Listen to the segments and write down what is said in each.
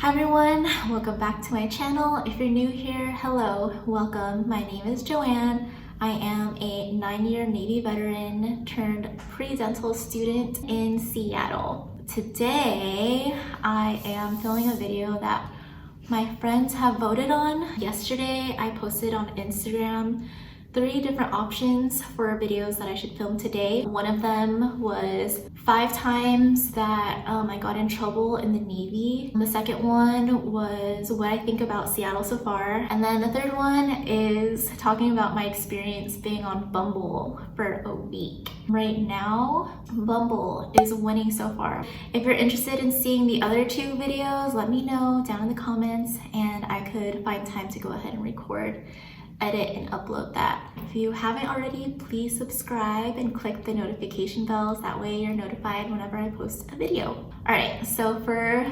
Hi everyone, welcome back to my channel. If you're new here, hello, welcome. My name is Joanne. I am a 9-year Navy veteran turned pre-dental student in Seattle. Today, I am filming a video that my friends have voted on. Yesterday, I posted on Instagram 3 different options for videos that I should film today. One of them was 5 times that I got in trouble in the Navy. The second one was what I think about Seattle so far. And then the third one is talking about my experience being on Bumble for a week. Right now, Bumble is winning so far. If you're interested in seeing the other 2 videos, let me know down in the comments and I could find time to go ahead and record, edit, and upload that. If you haven't already, please subscribe and click the notification bells. That way you're notified whenever I post a video. All right, so for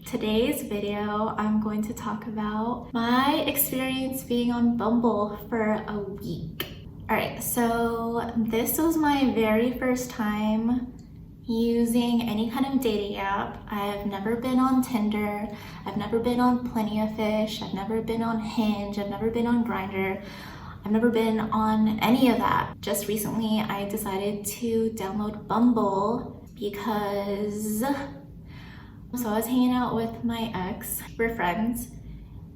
today's video, I'm going to talk about my experience being on Bumble for a week. All right, so this was my very first time using any kind of dating app. I've never been on Tinder, I've never been on Plenty of Fish, I've never been on Hinge, I've never been on Grindr, I've never been on any of that. Just recently I decided to download Bumble because I was hanging out with my ex, we're friends,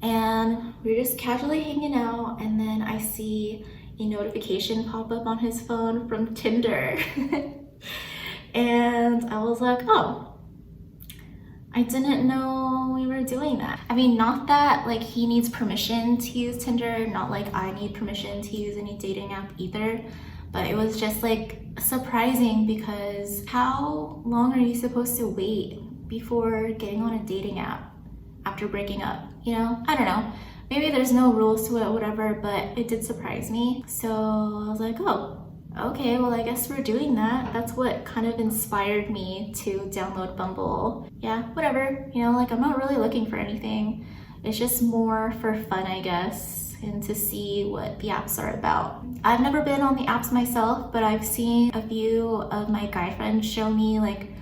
and we were just casually hanging out, and then I see a notification pop up on his phone from Tinder. And I was like, oh, I didn't know we were doing that. I mean, not that like he needs permission to use Tinder, not like I need permission to use any dating app either, but it was just like surprising because how long are you supposed to wait before getting on a dating app after breaking up? You know, I don't know. Maybe there's no rules to it, whatever, but it did surprise me. So I was like, oh, okay, well, I guess we're doing that. That's what kind of inspired me to download Bumble. Yeah, whatever, you know, like I'm not really looking for anything. It's just more for fun, I guess, and to see what the apps are about. I've never been on the apps myself, but I've seen a few of my guy friends show me like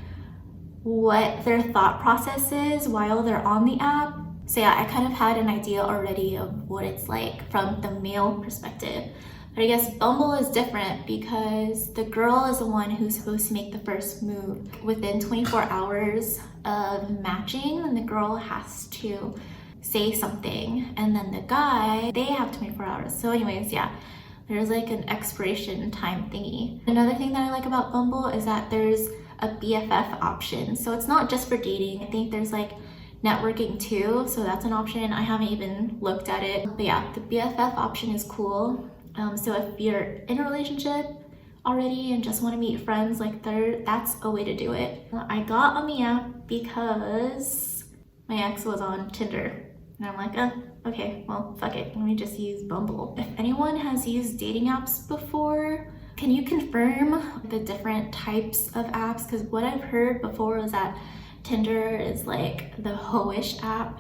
what their thought process is while they're on the app. So yeah, I kind of had an idea already of what it's like from the male perspective. But I guess Bumble is different because the girl is the one who's supposed to make the first move. Within 24 hours of matching, then the girl has to say something. And then the guy, they have 24 hours. So anyways, yeah, there's like an expiration time thingy. Another thing that I like about Bumble is that there's a BFF option. So it's not just for dating. I think there's like networking too. So that's an option. I haven't even looked at it. But yeah, the BFF option is cool. So if you're in a relationship already and just want to meet friends, like that's a way to do it. I got on the app because my ex was on Tinder. And I'm like, okay, well, fuck it. Let me just use Bumble. If anyone has used dating apps before, can you confirm the different types of apps? Because what I've heard before is that Tinder is like the hoish app,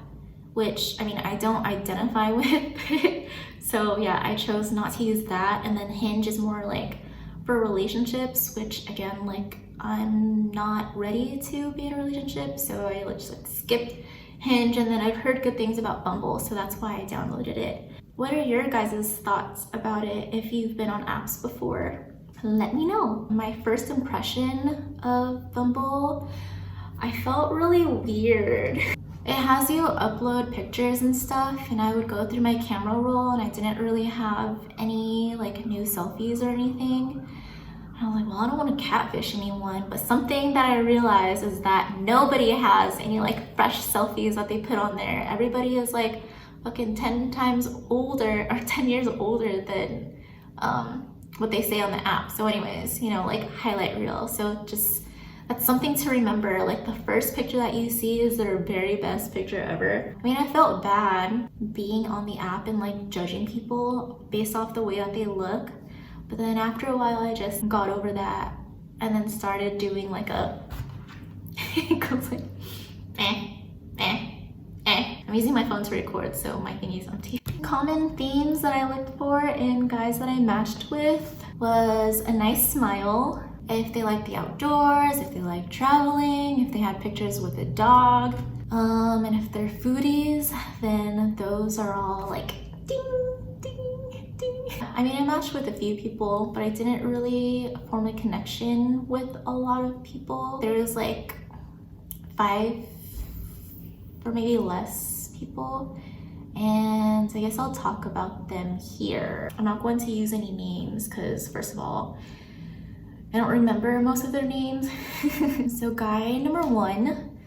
which, I mean, I don't identify with. So yeah, I chose not to use that. And then Hinge is more like for relationships, which again, like I'm not ready to be in a relationship. So I just like skipped Hinge, and then I've heard good things about Bumble. So that's why I downloaded it. What are your guys' thoughts about it if you've been on apps before? Let me know. My first impression of Bumble, I felt really weird. It has you upload pictures and stuff, and I would go through my camera roll and I didn't really have any like new selfies or anything. And I was like, well, I don't want to catfish anyone, but something that I realized is that nobody has any like fresh selfies that they put on there. Everybody is like fucking 10 times older or 10 years older than what they say on the app. So anyways, you know, like highlight reel. So just that's something to remember. Like the first picture that you see is their very best picture ever. I mean, I felt bad being on the app and like judging people based off the way that they look. But then after a while, I just got over that and then started doing like a, it goes like, I'm using my phone to record, so my thingy's empty. Common themes that I looked for in guys that I matched with was a nice smile, if they like the outdoors, if they like traveling, if they had pictures with a dog, And if they're foodies, then those are all like ding, ding, ding. I mean, I matched with a few people, but I didn't really form a connection with a lot of people. There was like 5 or maybe less people, and I guess I'll talk about them here. I'm not going to use any names because, first of all, I don't remember most of their names. So guy number 1,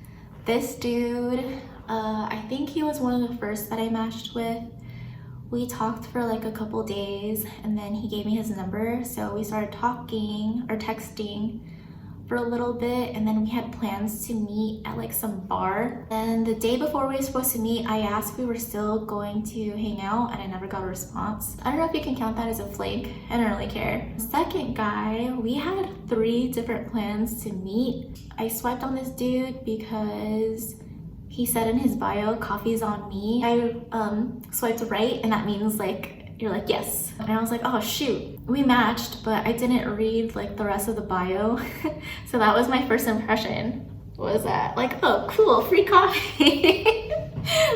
this dude, I think he was one of the first that I matched with. We talked for like a couple days and then he gave me his number. So we started talking or texting for a little bit, and then we had plans to meet at like some bar. And the day before we were supposed to meet, I asked if we were still going to hang out, and I never got a response. I don't know if you can count that as a flake. I don't really care. Second guy, we had 3 different plans to meet. I swiped on this dude because he said in his bio, coffee's on me. I swiped right, and that means like, you're like, yes. And I was like, oh shoot. We matched, but I didn't read like the rest of the bio. So that was my first impression. What was that? Like, oh cool, free coffee.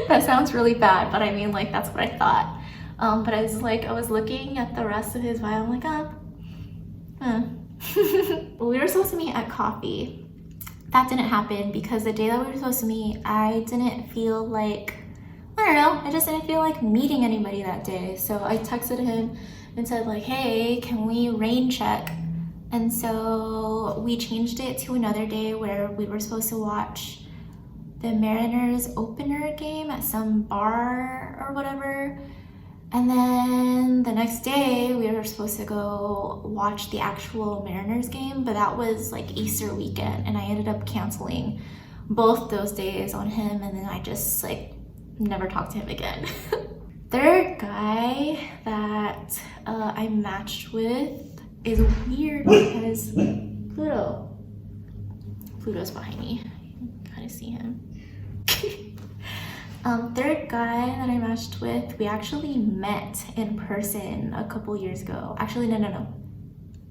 That sounds really bad, but I mean like, that's what I thought. But I was looking at the rest of his bio. I'm like, we were supposed to meet at coffee. That didn't happen because the day that we were supposed to meet, I didn't feel like, I don't know, I just didn't feel like meeting anybody that day. So I texted him and said like, hey, can we rain check? And so we changed it to another day where we were supposed to watch the Mariners opener game at some bar or whatever. And then the next day we were supposed to go watch the actual Mariners game, but that was like Easter weekend, and I ended up canceling both those days on him, and then I just like never talked to him again. Third guy that I matched with is weird because Pluto's behind me. You can kind of see him. Third guy that I matched with, we actually met in person a couple years ago. Actually, no.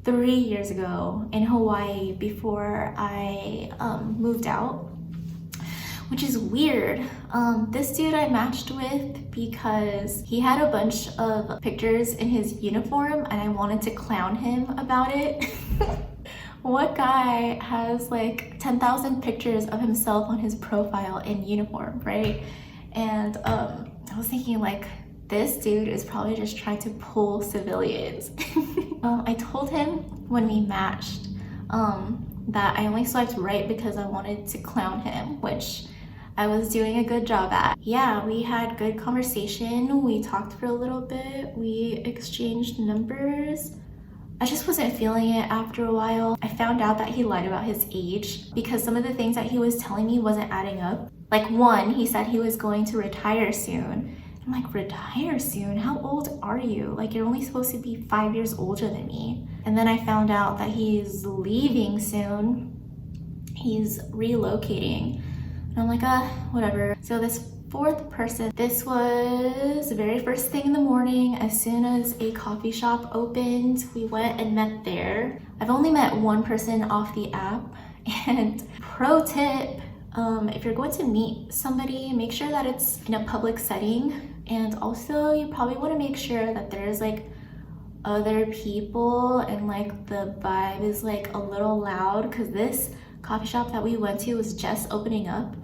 3 years ago in Hawaii before I moved out. Which is weird. This dude I matched with because he had a bunch of pictures in his uniform and I wanted to clown him about it. What guy has like 10,000 pictures of himself on his profile in uniform, right? And I was thinking like, this dude is probably just trying to pull civilians. I told him when we matched that I only swiped right because I wanted to clown him, which I was doing a good job at. Yeah, we had good conversation. We talked for a little bit. We exchanged numbers. I just wasn't feeling it after a while. I found out that he lied about his age because some of the things that he was telling me wasn't adding up. Like 1, he said he was going to retire soon. I'm like, retire soon? How old are you? Like, you're only supposed to be 5 years older than me. And then I found out that he's leaving soon. He's relocating. And I'm like, whatever. So this 4th person, this was the very first thing in the morning. As soon as a coffee shop opened, we went and met there. I've only met 1 person off the app. And pro tip, if you're going to meet somebody, make sure that it's in a public setting. And also you probably want to make sure that there's like other people and like the vibe is like a little loud, because this coffee shop that we went to was just opening up.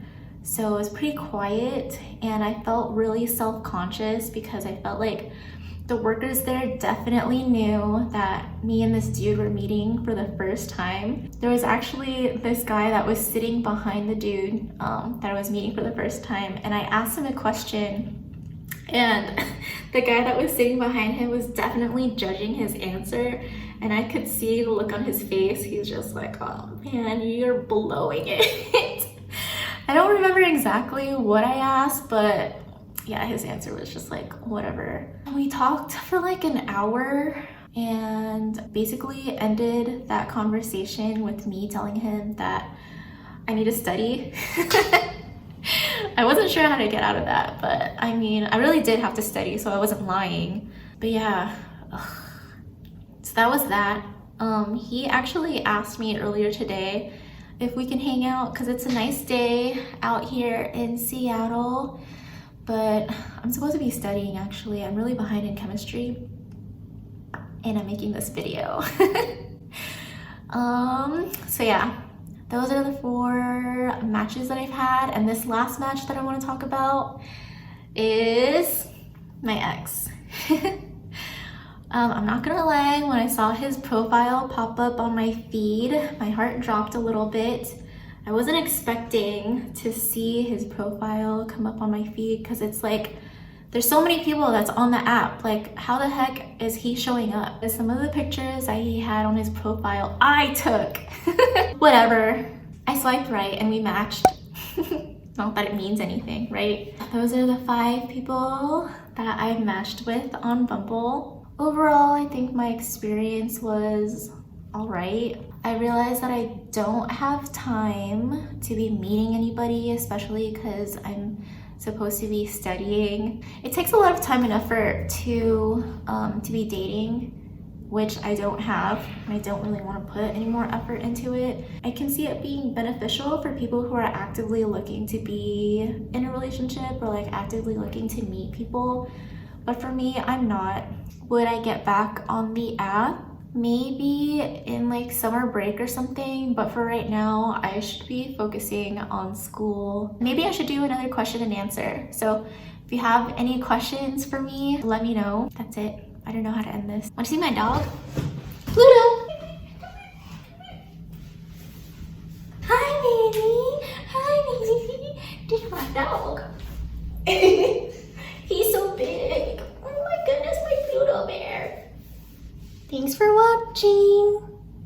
So it was pretty quiet and I felt really self-conscious because I felt like the workers there definitely knew that me and this dude were meeting for the first time. There was actually this guy that was sitting behind the dude that I was meeting for the first time, and I asked him a question and the guy that was sitting behind him was definitely judging his answer, and I could see the look on his face. He's just like, oh man, you're blowing it. I don't remember exactly what I asked, but yeah, his answer was just like, whatever. We talked for like an hour and basically ended that conversation with me telling him that I need to study. I wasn't sure how to get out of that, but I mean, I really did have to study, so I wasn't lying. But yeah, so that was that. He actually asked me earlier today if we can hang out because it's a nice day out here in Seattle. But I'm supposed to be studying actually. I'm really behind in chemistry and I'm making this video. So yeah, those are the 4 matches that I've had. And this last match that I want to talk about is my ex. I'm not gonna lie, when I saw his profile pop up on my feed, my heart dropped a little bit. I wasn't expecting to see his profile come up on my feed because it's like, there's so many people that's on the app. Like, how the heck is he showing up? Some of the pictures that he had on his profile, I took. Whatever. I swiped right and we matched. Not that it means anything, right? Those are the 5 people that I matched with on Bumble. Overall, I think my experience was all right. I realized that I don't have time to be meeting anybody, especially because I'm supposed to be studying. It takes a lot of time and effort to be dating, which I don't have. I don't really want to put any more effort into it. I can see it being beneficial for people who are actively looking to be in a relationship or like actively looking to meet people. But for me, I'm not. Would I get back on the app? Maybe in like summer break or something, but for right now, I should be focusing on school. Maybe I should do another question and answer. So if you have any questions for me, let me know. That's it. I don't know how to end this. Want to see my dog? Pluto! Hi, baby! Hi, baby! This is my dog. He's so big. Oh my goodness, my Pluto bear. Thanks for watching.